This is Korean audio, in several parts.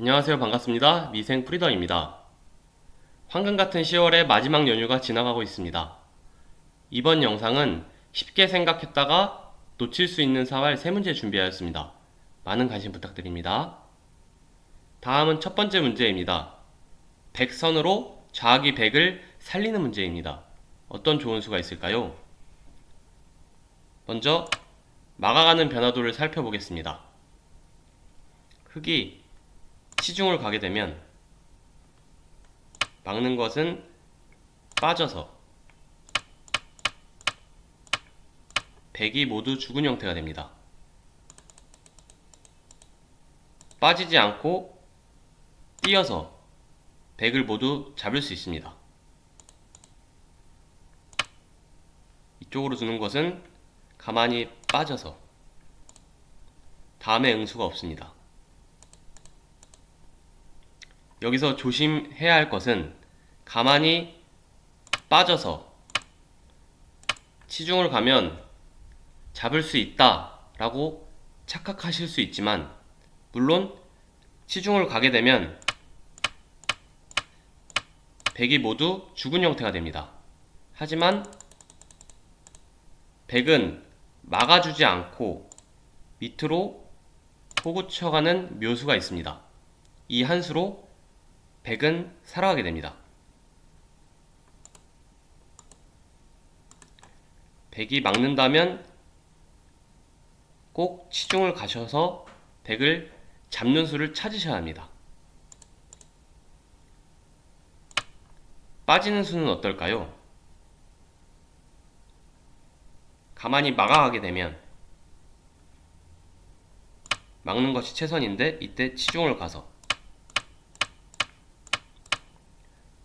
안녕하세요. 반갑습니다. 미생 프리더입니다. 황금 같은 10월의 마지막 연휴가 지나가고 있습니다. 이번 영상은 쉽게 생각했다가 놓칠 수 있는 사활 3문제 준비하였습니다. 많은 관심 부탁드립니다. 다음은 첫 번째 문제입니다. 100선으로 좌하기 100을 살리는 문제입니다. 어떤 좋은 수가 있을까요? 먼저 막아가는 변화도를 살펴보겠습니다. 흙이 시중을 가게 되면 막는 것은 빠져서 100이 모두 죽은 형태가 됩니다. 빠지지 않고 뛰어서 100을 모두 잡을 수 있습니다. 이쪽으로 두는 것은 가만히 빠져서 다음에 응수가 없습니다. 여기서 조심해야 할 것은 가만히 빠져서 치중을 가면 잡을 수 있다 라고 착각하실 수 있지만, 물론 치중을 가게 되면 100이 모두 죽은 형태가 됩니다. 하지만 100은 막아주지 않고 밑으로 호구쳐가는 묘수가 있습니다. 이 한 수로 100은 살아가게 됩니다. 100이 막는다면 꼭 치중을 가셔서 100을 잡는 수를 찾으셔야 합니다. 빠지는 수는 어떨까요? 가만히 막아가게 되면 막는 것이 최선인데, 이때 치중을 가서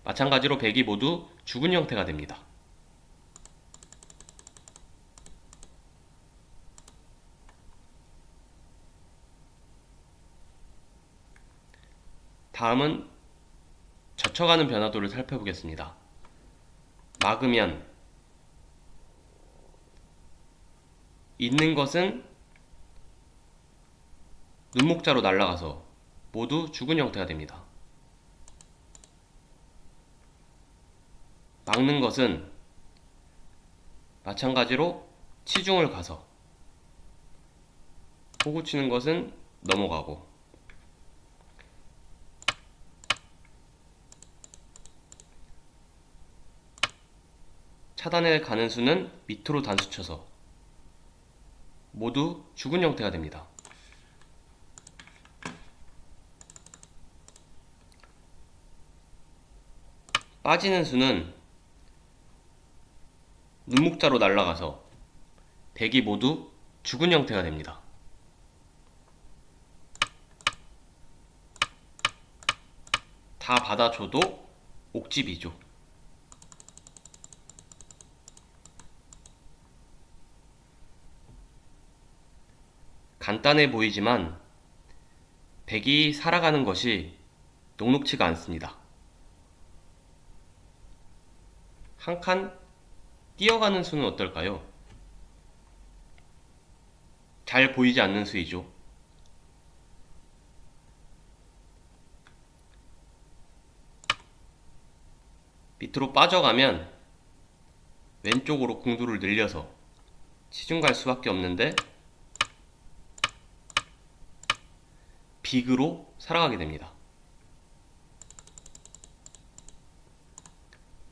마찬가지로 100이 모두 죽은 형태가 됩니다. 다음은 젖혀가는 변화도를 살펴보겠습니다. 막으면 있는 것은 눈목자로 날아가서 모두 죽은 형태가 됩니다. 막는 것은 마찬가지로 치중을 가서 호구 치는 것은 넘어가고, 차단해 가는 수는 밑으로 단수 쳐서 모두 죽은 형태가 됩니다. 빠지는 수는 눈목자로 날아가서 100이 모두 죽은 형태가 됩니다. 다 받아줘도 옥집이죠. 간단해 보이지만 100이 살아가는 것이 녹록치가 않습니다. 한 칸 뛰어가는 수는 어떨까요? 잘 보이지 않는 수이죠. 밑으로 빠져가면 왼쪽으로 공두를 늘려서 치중 갈 수밖에 없는데 빅으로 살아가게 됩니다.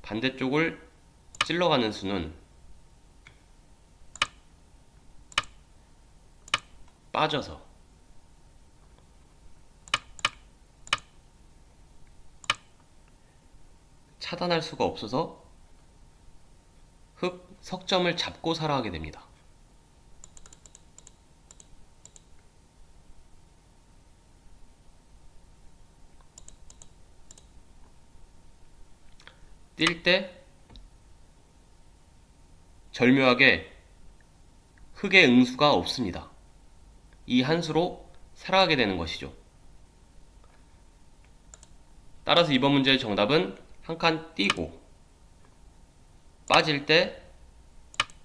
반대쪽을 찔러가는 수는 빠져서 차단할 수가 없어서 흙 석점을 잡고 살아가게 됩니다. 뛸 때 절묘하게 흙의 응수가 없습니다. 이 한 수로 살아가게 되는 것이죠. 따라서 이번 문제의 정답은 한 칸 뛰고 빠질 때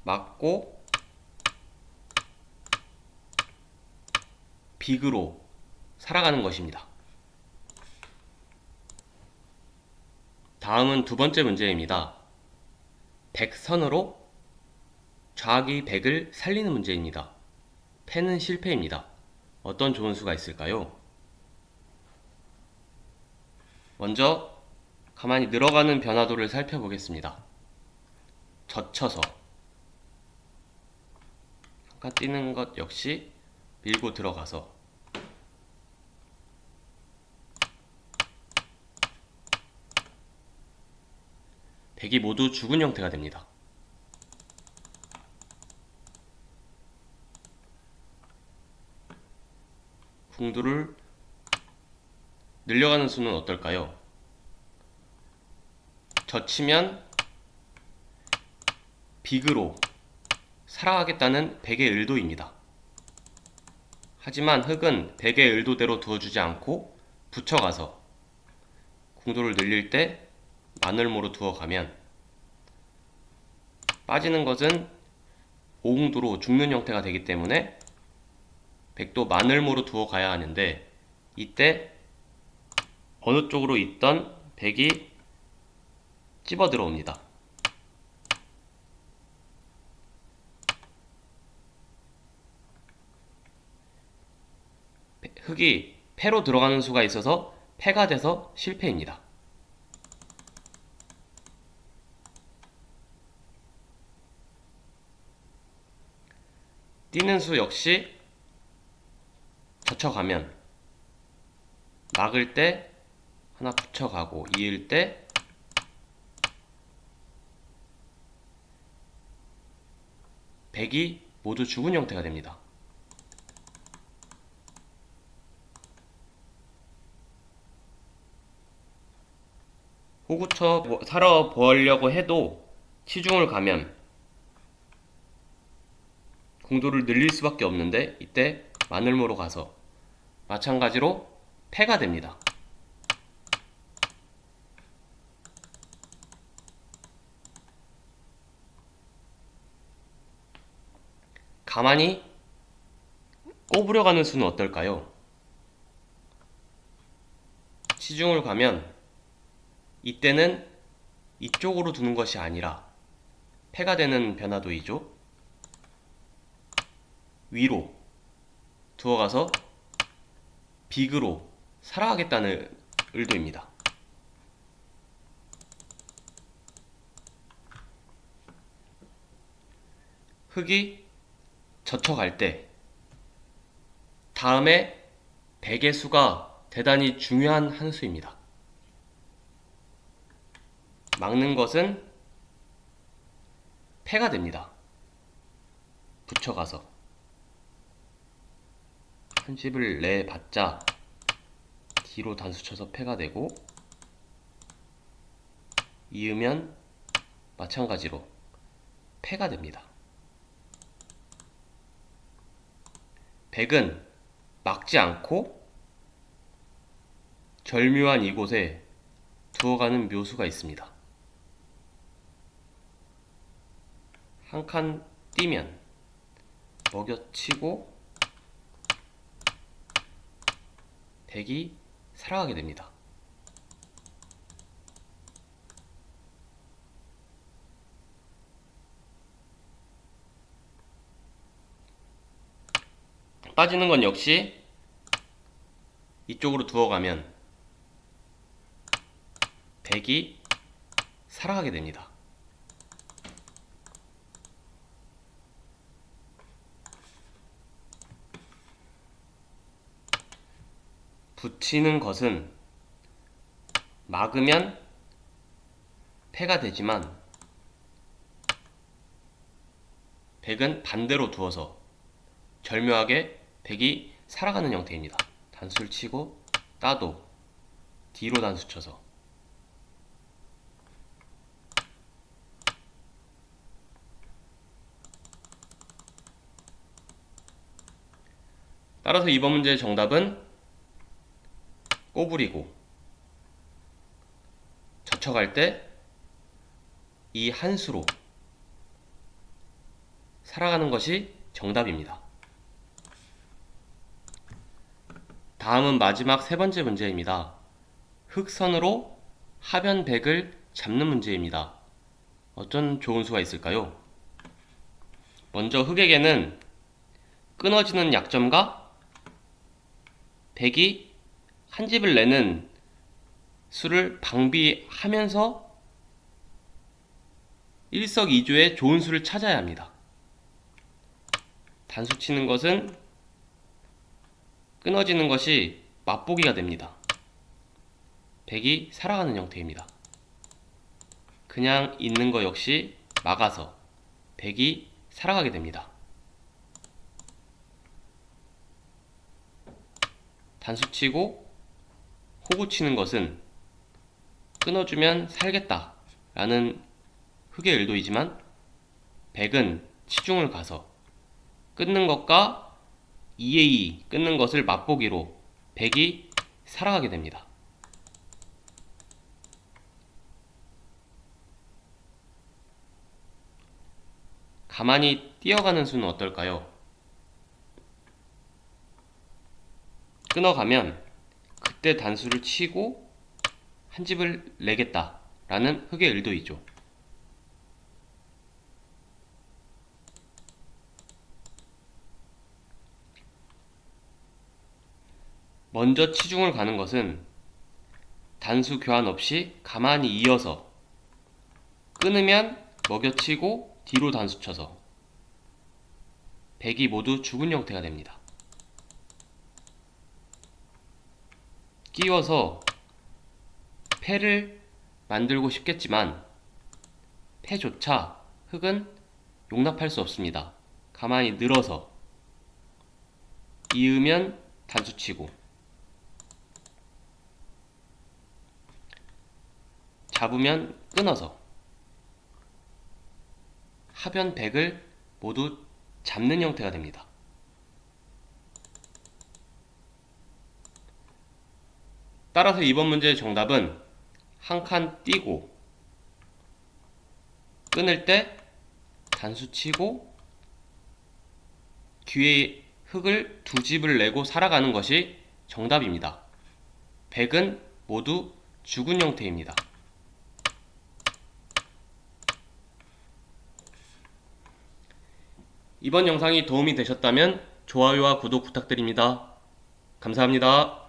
막고 빅으로 살아가는 것입니다. 다음은 두 번째 문제입니다. 100선으로 좌악이 100을 살리는 문제입니다. 패는 실패입니다. 어떤 좋은 수가 있을까요? 먼저 가만히 늘어가는 변화도를 살펴보겠습니다. 젖혀서 잠깐 뛰는 것 역시 밀고 들어가서 백이 모두 죽은 형태가 됩니다. 궁두를 늘려가는 수는 어떨까요? 젖히면 빅으로 살아가겠다는 백의 의도입니다. 하지만 흑은 백의 의도대로 두어주지 않고 붙여가서 궁도를 늘릴 때 마늘모로 두어가면 빠지는 것은 오궁도로 죽는 형태가 되기 때문에 백도 마늘모로 두어가야 하는데 이때 어느 쪽으로 있던 백이 찝어 들어옵니다. 흑이 패로 들어가는 수가 있어서 패가 돼서 실패입니다. 뛰는 수 역시 젖혀가면 막을 때 하나 붙여가고 이을 때 백이 모두 죽은 형태가 됩니다. 호구쳐 살아보려고 해도 치중을 가면 궁도를 늘릴 수밖에 없는데 이때 마늘모로 가서 마찬가지로 패가 됩니다. 가만히 꼬부려 가는 수는 어떨까요? 치중을 가면 이때는 이쪽으로 두는 것이 아니라 패가 되는 변화도이죠. 위로 두어가서 빅으로 살아가겠다는 의도입니다. 흑이 젖혀갈 때 다음에 백의 수가 대단히 중요한 한 수입니다. 막는 것은 패가 됩니다. 붙여가서 한 집을 내봤자 뒤로 단수 쳐서 패가 되고 이으면 마찬가지로 패가 됩니다. 백은 막지 않고 절묘한 이곳에 두어가는 묘수가 있습니다. 한 칸 뛰면 먹여치고 백이 살아가게 됩니다. 빠지는 건 역시 이쪽으로 두어가면 백이 살아가게 됩니다. 붙이는 것은 막으면 패가 되지만 백은 반대로 두어서 절묘하게 백이 살아가는 형태입니다. 단수를 치고 따도 뒤로 단수 쳐서 따라서 이번 문제의 정답은 꼬부리고 젖혀갈 때 이 한 수로 살아가는 것이 정답입니다. 다음은 마지막 세 번째 문제입니다. 흑선으로 하변 100을 잡는 문제입니다. 어쩐 좋은 수가 있을까요? 먼저 흑에게는 끊어지는 약점과 100이 한 집을 내는 수를 방비하면서 일석이조의 좋은 수를 찾아야 합니다. 단수 치는 것은 끊어지는 것이 맛보기가 됩니다. 100이 살아가는 형태입니다. 그냥 있는 거 역시 막아서 100이 살아가게 됩니다. 단수 치고 호구 치는 것은 끊어주면 살겠다 라는 흑의 의도이지만 100은 치중을 가서 끊는 것과 2에 2 끊는 것을 맛보기로 100이 살아가게 됩니다. 가만히 뛰어가는 수는 어떨까요? 끊어가면 그때 단수를 치고 한 집을 내겠다 라는 흑의 의도이죠. 먼저 치중을 가는 것은 단수 교환 없이 가만히 이어서 끊으면 먹여치고 뒤로 단수 쳐서 100이 모두 죽은 형태가 됩니다. 끼워서 패를 만들고 싶겠지만 패조차 흑은 용납할 수 없습니다. 가만히 늘어서 이으면 단수치고 잡으면 끊어서 하변 100을 모두 잡는 형태가 됩니다. 따라서 이번 문제의 정답은 한 칸 띄고 끊을 때 단수 치고 뒤에 흑을 두 집을 내고 살아가는 것이 정답입니다. 100은 모두 죽은 형태입니다. 이번 영상이 도움이 되셨다면 좋아요와 구독 부탁드립니다. 감사합니다.